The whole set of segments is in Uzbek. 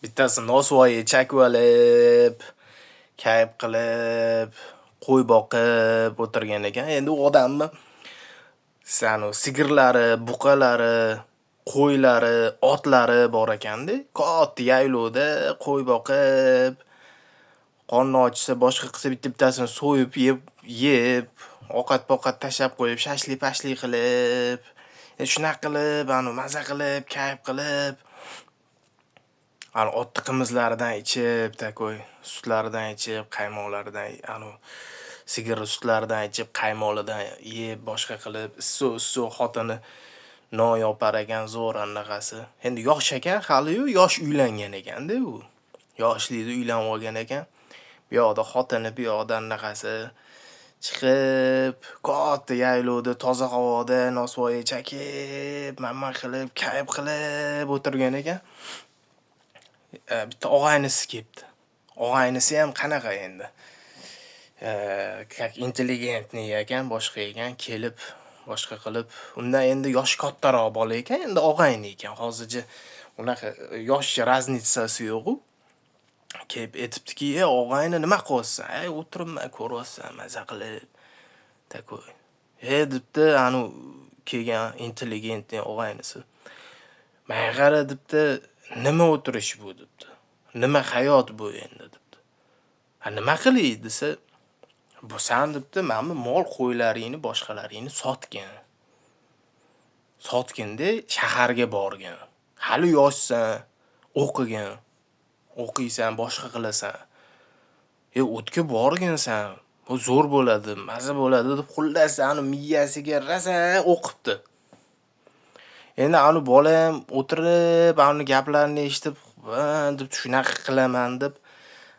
Bittasi nosvoyi chakvalib, kayf qilib, qo'y boqib o'tirgan ekan. Endi u odamni sigirlari, buqalari, qo'ylari, otlari bor ekanda. Katta yaylovda qo'y boqib, qonni ochsa, boshqa qilsa bittasini so'yib yeb, ovqat-poqat tashlab qo'yib, shashlik-pashlik qilib, shunaqa qilib, maza qilib, kayf qilib, otni qimizlaridan ichib, takoy sutlaridan ichib, qaymoqlaridan, sigir sutlaridan ichib, qaymoqlaridan yeb, boshqa qilib, issiq xotini non yopar ekan, zo'r anaqasi. Endi yosh ekan, hali-yu yosh uylangan ekanda u. Yoshlikda uylanib olgan ekan. Bu yoqda xotini, bu yoqda anaqasi chiqib, katta yaylovda, toza havoda nosvoyi chakib, mamma qilib, kayf qilib o'tirgan ekan. Bitta og'aynisi kelibdi. Og'aynisi ham qanaqa endi? Как intelligentniy ekan, boshqa ekan, kelib, boshqa qilib, undan endi yoshi kattaroq bola ekan, endi og'ayni ekan. Hozircha unaqa yosh raznitsasi yo'q-ku. Kelib aytibdiki, og'ayni nima qilyapsan? O'tiribman, ko'ryapsan, maza qilib. Takoy. Debdi, kelgan intelligentniy og'aynisi. Men qara debdi, nima o'tirish bu debdi. Nima hayot bu endi debdi. Nima qilay desa, bu sen debdi, mana mol qo'ylaringni, boshqalaringni sotgin. Sotgin-da, shaharga borgin. Hali yoshsan, o'qigin. O'qiysan, boshqa qilasan. O'tga borginsan. Bu zo'r bo'ladi, maza bo'ladi deb xullas miyasiga rasa o'qibdi. Endi bola ham o'tirib, gaplarni eshitib, deb shunaqa qilaman deb,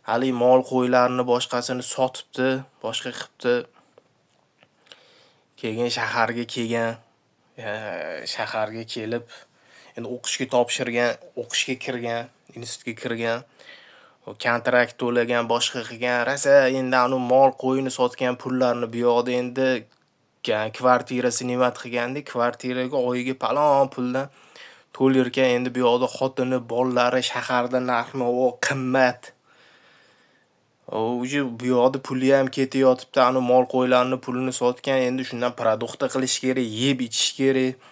hali mol qo'ylarni boshqasini sotibdi, boshqa qilibdi. Keyin shaharga kelgan, shaharga kelib, endi o'qishga topshirgan, o'qishga kirgan, institutga kirgan, kontrakt to'lagan, boshqa qilgan, rasa endi mol qo'yini sotgan pullarni bu yoqda endi kvartirasini nemat qilganda, kvartiraga oyiga palon puldan to'lirkan, endi bu yoqda xotini, bolalari, shaharda narx-navo qimmat. Bu yoqda puli ham ketayotibdi, mol qo'ylarni pulini sotgan, endi shundan produktda qilish kerak, yeb ichish kerak.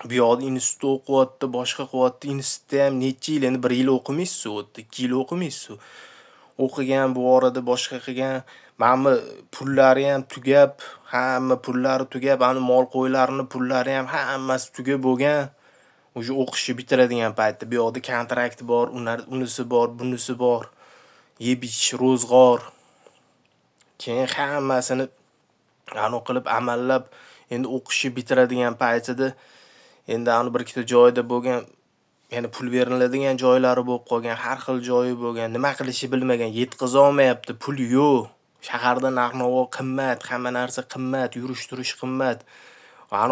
Bu yoqda institutda o'qiyapti, boshqa qilyapti. Institutda ham necha yil, endi 1 yil o'qimaysiz, 2 yil o'qimaysiz. O'qigan, bu orada boshqa qilgan, mana pullari ham tugab, hamma pullari tugab, mol qo'ylarini pullari ham hammasi tugab bo'lgan. O'sha o'qishni bitiradigan paytda bu yoqda kontrakt bor, unisi bor, bunisi bor. Yeb ichish, ro'zg'or. Keyin hammasini qilib amallab, endi o'qishni bitiradigan paytida endi bir ikkita joyda bo'lgan, yana pul beriladigan joylari bo'lib qolgan, har xil joyi bo'lgan, nima qilishni bilmagan, yetqiza olmayapti, pul yo'q. Shaharda narx-navo qimmat, hamma narsa qimmat, yurish-turish qimmat.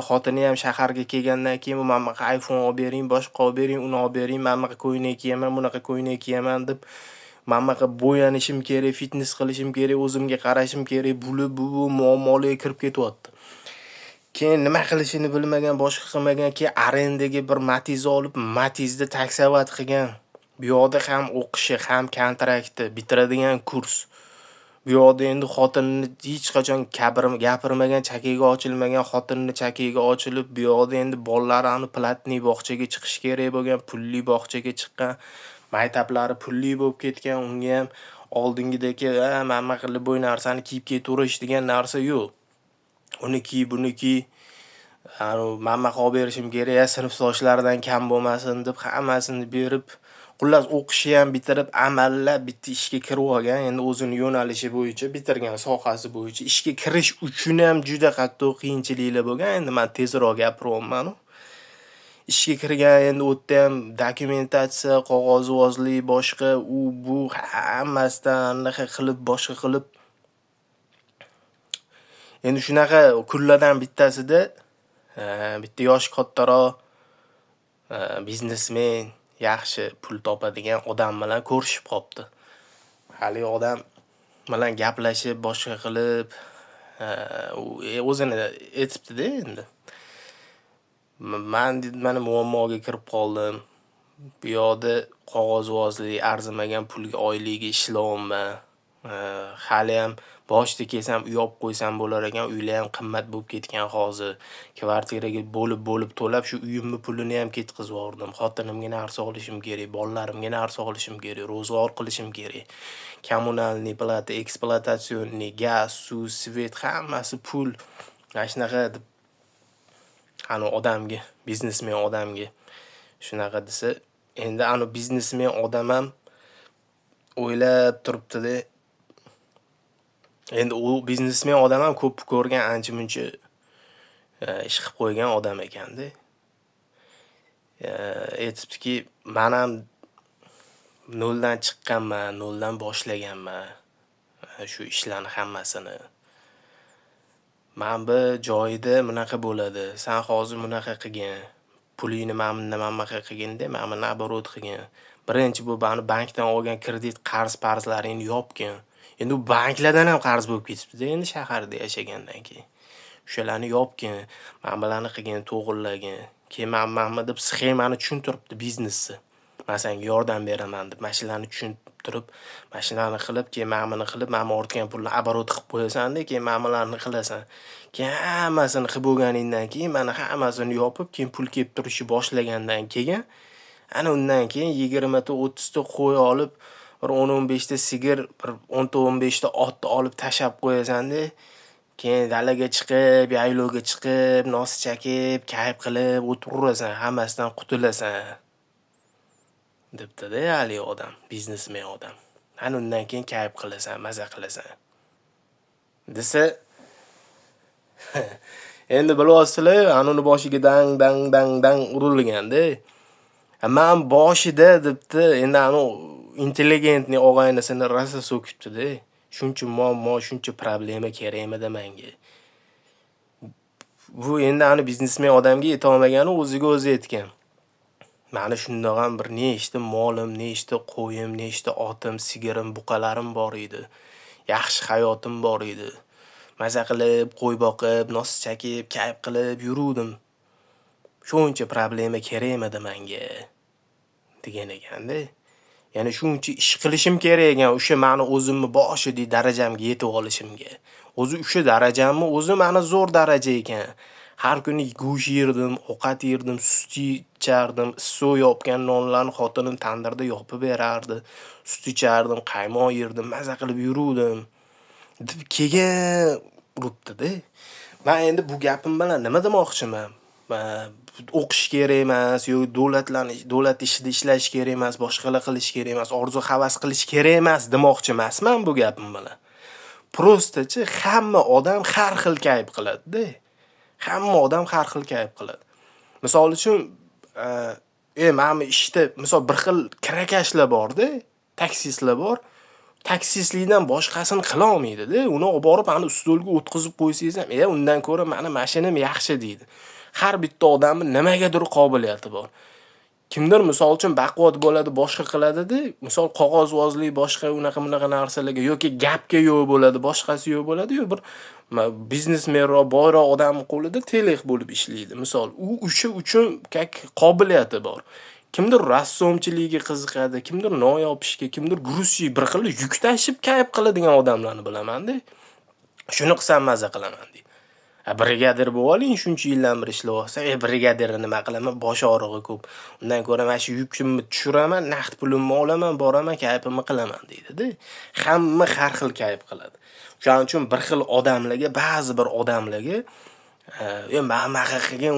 Xotini ham shaharga kelgandan keyin mana iPhone olib bering, boshqa olib bering, uni olib bering, mana ko'ylak kiyaman, bunaqa ko'ylak kiyaman deb, mana bo'yanishim kerak, fitness qilishim kerak, o'zimga qarashim kerak, bu muammolarga kirib ketyapti. Keyin nima qilishini bilmagan, boshqa qilmagan, keyin arendaga bir Matiz olib, Matizda taksovat qilgan. Bu yoqda ham o'qishi, ham kontrakti, bitiradigan kurs. Bu yoqda endi xotinini hech qachon gapirmagan, chakiga ochilmagan, xotinini chakiga ochilib, bu yoqda endi bolalari platniy bog'chaga chiqish kerak bo'lgan, pulli bog'chaga chiqqan, maktablari pulli bo'lib ketgan, unga ham oldingidagi mana qilib bu narsani kiyib ketaverish degan narsa yo'q. Uniki, buniki, mamma olib berishim kerak, sinfdoshlaridan kam bo'lmasin deb hammasini berib, xullas o'qishni ham bitirib, amallab bitta ishga kirib olgan. Endi o'zini yo'nalishi bo'yicha bitirgan, sohasi bo'yicha ishga kirish uchun ham juda qattiq qiyinchiliklar bo'lgan. Endi men tezroq gapiryapman. Ishga kirgan, endi u yerda ham dokumentatsiya, qog'ozvozlik, boshqa u bu hammasidan qilib, boshqa qilib. Endi shunaqa kunlardan bittasida bitta yosh kattaroq biznesmen, yaxshi pul topadigan odam bilan ko'rishib qopti. Hali odam bilan gaplashib, boshqa qilib, o'zini aytibdi-da endi. Men mana muammoga kirib qoldim. Bu yoqda qog'ozvozli arzimagan pulga oyligiga ishlayapman. Haliyam boshida kelsam uy olib qo'ysam bo'lar ekan, uylar ham qimmat bo'lib ketgan hozir. Kvartiraga bo'lib to'lab shu uyimni pulini ham ketkazib yubordim. Xotinimga narsa olishim kerak, bolalarimga narsa olishim kerak, ro'zg'or qilishim kerak. Kommunalniy plata, ekspluatatsionni, gaz, suv, svet hammasi pul. Mana shunaqa deb odamga, biznesmen odamga shunaqa desa, endi biznesmen odam ham o'ylab turibdi-da. Endi u biznesmen odam ham ko'p ko'rgan, ancha-muncha ish qilib qo'ygan odam ekanda. Aytibdiki, men ham noldan chiqqanman, noldan boshlaganman shu ishlarni hammasini. Men bir joyida bunaqa bo'ladi. Sen hozir bunaqa qilgin. Pulingni mana qilgin-da, men naborot qilgin. Birinchi bu bankdan olgan kredit qarzlaringni yopgin. Endi u banklardan ham qarz bo'lib ketibdi-da, endi shaharda yashagandan keyin. O'shalarni yopgin, men bilan qilgin, to'g'rilagin. Keyin men deb sxemani tushuntiribdi biznesni. Men senga yordam beraman deb mashinani tushuntirib, mashinani qilib, keyin ma'mini qilib, ma'mi ortgan pulni aborot qilib qo'yasan-da, keyin ma'milarni qilasan. Keyin hammasini qilib bo'lganingdan keyin mana hammasini yopib, keyin pul kelib turishni boshlagandan keyin, undan keyin 20 ta 30 ta qo'y olib, bir 10-15 ta sigir, bir 10 ta 15 ta otni olib tashab qo'yasan-da. Keyin dalaga chiqib, yaylovga chiqib, nos chakib, kayf qilib o'tirasan, hammasidan qutulasan. Debdi-da hali odam, biznesmen odam. Undan keyin kayf qilasan, maza qilasan. Desa, endi bilasizlar, uni boshiga dang urilganda. Men boshida debdi, endi intelligentni og'aynisini rasa so'kibdi-da. Shuncha muammo, shuncha problema kerakmidi menga. Bu endi biznesmen odamga yeta olmagani o'ziga o'zi aytgan. Meni shundoq ham bir nechta molim, nechta qo'yim, nechta otim, sigirim, buqalarim bor edi. Yaxshi hayotim bor edi. Maza qilib, qo'y boqib, nos chakib, kayf qilib yuruvdim. Shuncha problema kerakmidi menga degan ekanda. Ya'ni shuncha ish qilishim kerak ekan, o'sha meni o'zimni boshidagi darajamga yetib olishimga. O'zi o'sha darajamni o'zi meni zo'r daraja ekan. Har kuni go'sht yerdim, ovqat yerdim, sut ichardim, issiq yopgan nonlarni xotinim tandirda yopib berardi. Sut ichardim, qaymoq yerdim, maza qilib yuruvdim. Deb kelgan uribdi-da. Men endi bu gapim bilan nima demoqchiman? O'qish kerak emas, yoki davlat ishida ishlash kerak emas, boshqalar qilish kerak emas, orzu havas qilish kerak emas demoqchi emasman bu gapim bilan. Prostachi hamma odam har xil kayf qiladi-da. Hamma odam har xil kayf qiladi. Misol uchun, mana ishda misol bir xil kirakashlar bor-da, taksistlar bor. Taksistlikdan boshqasini qila olmaydi-da. Uni olib borib ustolga o'tkazib qo'ysangiz ham, undan ko'ra meni mashinam yaxshi deydi. Har bitta odamning nimagadir qobiliyati bor. Kimdir misol uchun baquvvat bo'ladi, boshqa qiladi-da. Misol qog'ozvozlik boshqa unaqa narsalarga yoki gapga yo'q bo'ladi, boshqasi yo'q bo'ladi, yo bir biznesmenroq, boyroq odam qo'lida telek bo'lib ishlaydi. Misol, u o'sha uchun qobiliyati bor. Kimdir rassomchiligiga qiziqadi, kimdir non yopishga, kimdir gruzchiy bir xil yuk tashib kayf qiladigan odamlarni bilaman-da. Shuni qilsam maza qilaman deydi. Brigadir bo'lib oling, shuncha yildan beri ishlayapsan, brigadirni nima qilaman, bosh og'rig'i ko'p. Undan ko'ra mana shu yukimni tushiraman, naqd pulimni olaman, boraman, kayfimni qilaman deydi-da. Hamma har xil kayf qiladi. Shuning uchun bir xil odamlarga, ba'zi bir odamlarga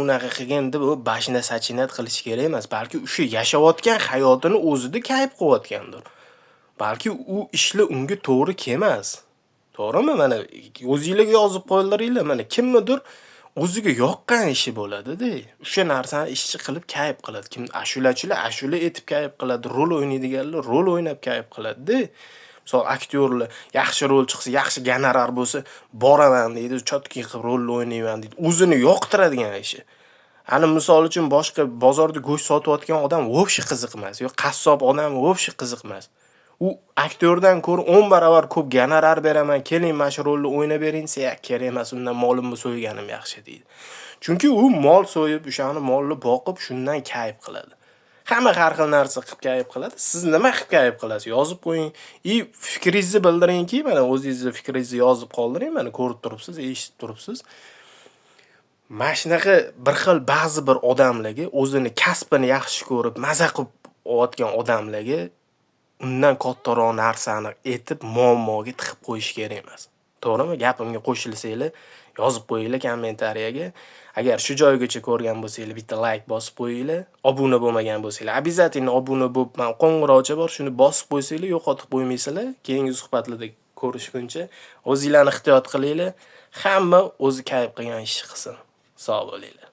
unaqa qilgan deb bashina sachinat qilish kerak emas. Balki o'sha yashayotgan hayotini o'zida kayf qilayotgandir. Balki u ishlar unga to'g'ri kelmas. To'g'rimi? Mana o'zingizga yozib qo'ylaringlar, mana kimnidir o'ziga yoqqan ishi bo'ladi-da. O'sha narsani ishchi qilib kayf qiladi. Kim ashulachilar ashula etib kayf qiladi, rol o'ynaydiganlar rol o'ynab kayf qiladi-da. Misol aktyorlar yaxshi rol chiqsa, yaxshi gonorar bo'lsa, boraman deydi, chotki qilib rol o'ynayman deydi. O'zini yoqtiradigan ishi. Misol uchun boshqa bozorda go'sht sotayotgan odam vobshe qiziqmas, yo'q qassob odam vobshe qiziqmas. U aktyordan ko'ra 10 barobar ko'p gonorar beraman, keling mana shu rolni o'ynab bering, kerak emas, undan molimni so'yganim yaxshi deydi. Chunki u mol so'yib, o'shani molni boqib, shundan kayf qiladi. Hamma har xil narsa qilib kayf qiladi. Siz nima qilib kayf qilasiz? Yozib qo'ying. Fikringizni bildiringki, mana o'zingizni fikringizni yozib qoldiring. Mana ko'rib turibsiz, eshitib turibsiz. Mana shunaqa bir xil ba'zi bir odamlarga o'zini kasbini yaxshi ko'rib, maza qilib olayotgan odamlarga undan kattaroq narsani etib muammoga tiqib qo'yish kerak emas. To'g'rimi? Gapimga qo'shilsanglar, yozib qo'yinglar kommentariyaga. Agar shu joygacha ko'rgan bo'lsanglar, bitta like bosib qo'yinglar. Obuna bo'lmagan bo'lsanglar, обязательно obuna bo'lib, mana qo'ng'iroqcha bor, shuni bosib qo'ysanglar, yo'qotib qo'ymaysizlar. Keyingi suhbatlarda ko'rishguncha o'zingizlarni ehtiyot qilinglar. Hamma o'zi kayf qilgan ishni qilsin. Sog' bo'linglar.